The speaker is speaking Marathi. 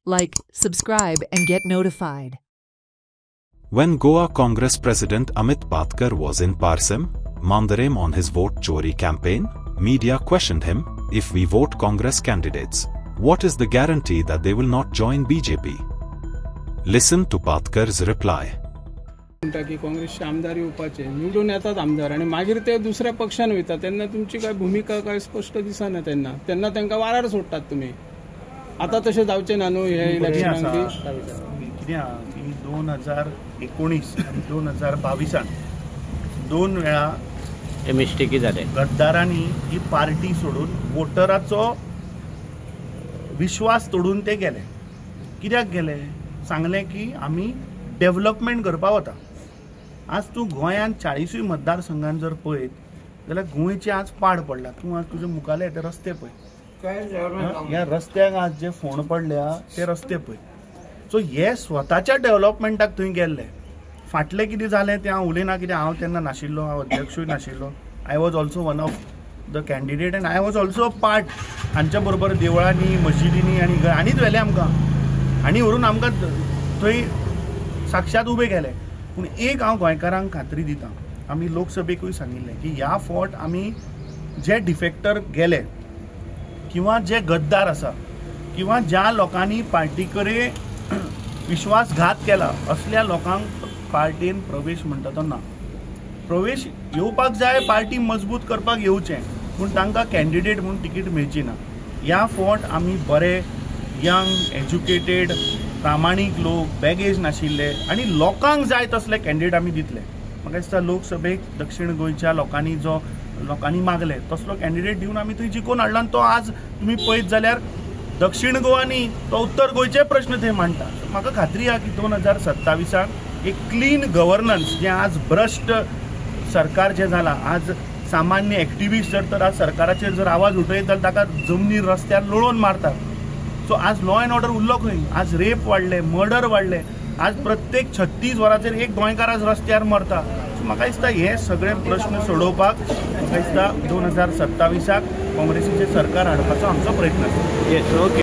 like, subscribe and get notified. When Goa Congress President Amit Patkar was in Parsem, Mandarim on his vote chori campaign, media questioned him, if we vote Congress candidates, what is the guarantee that they will not join BJP? Listen to Patkar's reply. की काँग्रेसचे आमदार येवपाचे निवडून येतात आमदार आणि मागीर ते दुसऱ्या पक्षान वयतात तेन्ना तुमची काय भूमिका काय स्पष्ट दिसना तेन्ना तांकां वारार सोडटात तुम्ही आता तशें जावचें ना न्हू हे इलेक्शनाक कित्याक 2019 आनी 2022 दोन वेळा मिस्टेकी जाले गद्दारांनी ही पार्टी सोडून वोटराचो विश्वास तोडून ते गेले कित्याक गेले सांगले की आमी डेव्हलपमेंट करपा वता आज तूं गोंयांत 40 मतदारसंघांत जर पळयत जाल्यार गोंयचे आज पाड पडला तूं आज तुजे मुखाले ते रस्ते पळय ह्या रस्त्याक आज जे फोंड पडल्या ते रस्ते पळय सो हे स्वताच्या डेव्हलपमेंटाक थंय गेल्ले फाटलें कितें जालें तें हांव उलयना कित्याक हांव तेन्ना नाशिल्लो हांव अध्यक्षूय नाशिल्लो I was also one of the candidate end I was also part हांच्या बरोबर देवळांनी मशिदींनी आनीच व्हेले आमकां आनी व्हरून आमकां थंय साक्षात उबे केले पूण एक हांव गोंयकारांक खात्री दिता आमी लोकसभेकूय सांगिल्लें की ह्या फावट आमी जे डिफेक्टर गेले किंवा जे गद्दार आसा किंवा ज्या लोकांनी पार्टी कडेन विश्वासघात केला असल्या लोकांक पार्टीन प्रवेश म्हणटा तो ना प्रवेश येवपाक जाय पार्टी मजबूत करपाक येवचें पूण तांकां कॅन्डिडेट म्हणून तिकीट मेळची ना ह्या फावट आमी बरे यंग एज्युकेटेड प्रामाणीक लोक बॅगेज नाशिल्ले आनी लोकांक जाय तसले कॅन्डिडेट आमी दितले म्हाका दिसता लोकसभेक दक्षिण गोंयच्या लोकांनी मागले तसलो कॅन्डिडेट दिवन आमी थंय जिखून हाडला तो आज तुमी पळयत जाल्यार दक्षिण गोवा न्ही तो उत्तर गोंयचे प्रश्न थंय मांडटा म्हाका खात्री आहा की 2027 एक क्लीन गव्हर्नन्स जें आज भ्रश्ट सरकार जें जालां आज सामान्य एक्टिविस्ट तर आज सरकाराचेर जर आवाज उठयत जाल्यार ताका जमनीर रस्त्यार लोळोवन मारतात सो आज लॉ एंड ऑर्डर उरलो खंय आज रेप वाडले मर्डर वाडले आज प्रत्येक 36 वरांचेर एक गोंयकार आज रस्त्यार मरता सो म्हाका दिसता हे सगळे प्रश्न सोडोवपाक म्हाका दिसता 2027 काँग्रेसीचें सरकार हाडपाचो आमचो प्रयत्न आसा.